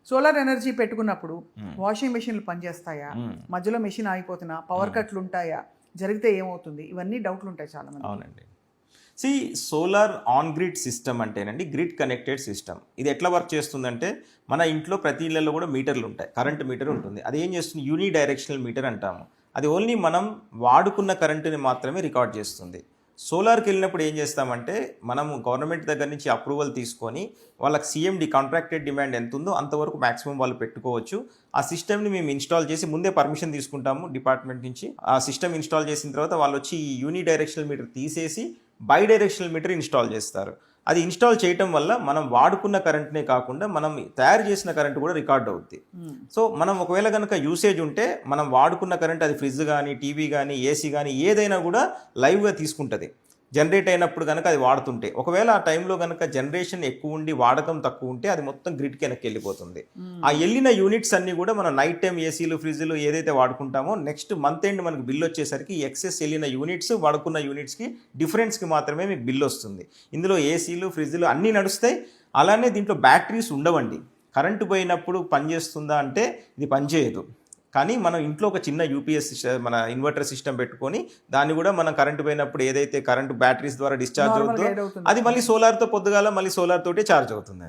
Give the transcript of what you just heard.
Solar energy పెట్టుకున్నప్పుడు మ్మ్. Washing మెషిన్లు పనిచేస్తాయా, మ్మ్. మధ్యలో మెషిన్ ఆగిపోతున్నా, పవర్ కట్లు ఉంటాయా, జరిగితే ఏమవుతుంది, ఇవన్నీ డౌట్లు ఉంటాయి చాలా మంది. అవునండి. సోలార్ ఆన్ గ్రిడ్ సిస్టమ్ అంటేనండి గ్రిడ్ కనెక్టెడ్ సిస్టమ్. ఇది ఎట్లా వర్క్ చేస్తుందంటే మన ఇంట్లో ప్రతి ఇళ్లలో కూడా మీటర్లు ఉంటాయి, కరెంట్ మీటర్ ఉంటుంది. అది ఏం చేస్తుంది, యూని డైరెక్షనల్ మీటర్ అంటాము. అది ఓన్లీ మనం వాడుకున్న కరెంటుని మాత్రమే రికార్డ్ చేస్తుంది. సోలార్కి వెళ్ళినప్పుడు ఏం చేస్తామంటే మనం గవర్నమెంట్ దగ్గర నుంచి అప్రూవల్ తీసుకొని వాళ్ళకి సిఎండి కాంట్రాక్టెడ్ డిమాండ్ ఎంత ఉందో అంతవరకు మాక్సిమం వాళ్ళు పెట్టుకోవచ్చు. ఆ సిస్టమ్ని మేము ఇన్స్టాల్ చేసి ముందే పర్మిషన్ తీసుకుంటాము డిపార్ట్మెంట్ నుంచి. ఆ సిస్టమ్ ఇన్స్టాల్ చేసిన తర్వాత వాళ్ళు వచ్చి ఈ యూని డైరెక్షనల్ మీటర్ తీసేసి బై డైరెక్షనల్ మీటర్ ఇన్స్టాల్ చేస్తారు. అది ఇన్స్టాల్ చేయటం వల్ల మనం వాడుకున్న కరెంట్నే కాకుండా మనం తయారు చేసిన కరెంట్ కూడా రికార్డ్ అవుద్ది. సో మనం ఒకవేళ కనుక యూసేజ్ ఉంటే మనం వాడుకున్న కరెంట్, అది ఫ్రిడ్జ్ కానీ, టీవీ కానీ, ఏసీ కానీ ఏదైనా కూడా లైవ్గా తీసుకుంటుంది. జనరేట్ అయినప్పుడు కనుక అది వాడుతుంటే, ఒకవేళ ఆ టైంలో కనుక జనరేషన్ ఎక్కువ ఉండి వాడకం తక్కువ ఉంటే అది మొత్తం గ్రిడ్కి వెనక్కి వెళ్ళిపోతుంది. ఆ వెళ్ళిన యూనిట్స్ అన్ని కూడా మనం నైట్ టైం ఏసీలు, ఫ్రిడ్జ్లు ఏదైతే వాడుకుంటామో నెక్స్ట్ మంత్ ఎండ్ మనకు బిల్ వచ్చేసరికి ఎక్సెస్ వెళ్ళిన యూనిట్స్ వాడుకున్న యూనిట్స్కి డిఫరెన్స్కి మాత్రమే మీకు బిల్ వస్తుంది. ఇందులో ఏసీలు, ఫ్రిడ్జ్లు అన్నీ నడుస్తాయి. అలానే దీంట్లో బ్యాటరీస్ ఉండవండి. కరెంటు పోయినప్పుడు పనిచేస్తుందా అంటే ఇది పనిచేయదు. కానీ మనం ఇంట్లో ఒక చిన్న యూపీఎస్ మన ఇన్వర్టర్ సిస్టమ్ పెట్టుకొని దాన్ని కూడా మనం కరెంటు పోయినప్పుడు ఏదైతే కరెంటు బ్యాటరీస్ ద్వారా డిశ్చార్జ్ అవుతుందో అది మళ్ళీ సోలార్తో పొద్దుగాల మళ్ళీ సోలార్ తోటే ఛార్జ్ అవుతుంది.